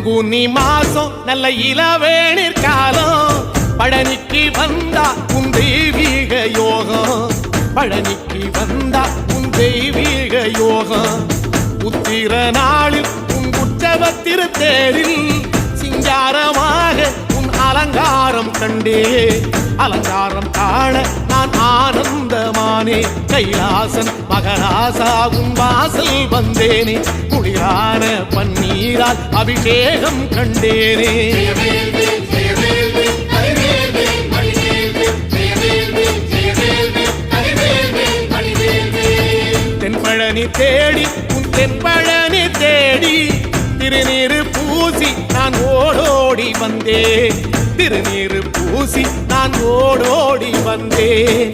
பங்குனி மாசம் நல்ல இளவேணிற் காலம் பழனிக்கு வந்தா உன் தெய்வீக யோகம் பழனிக்கு வந்தா உன் தெய்வீக யோகம் உத்திர நாளில் உன் உற்சவ திருத்தேரில் சிங்காரமாக உன் அலங்காரம் கண்டே அலங்காரம் காண நான் ஆனந்தமானே கைலாசன் மகராசா உன் வாசல் வந்தேனே குளிரான பன்னீரால் அபிஷேகம் கண்டேனே தென்பழனி தேடி உன் தென்பழனி தேடி திருநீரு பூசி நான் ஓடோடி வந்தேன் திருநீரு பூசி நான் ஓடோடி வந்தேன்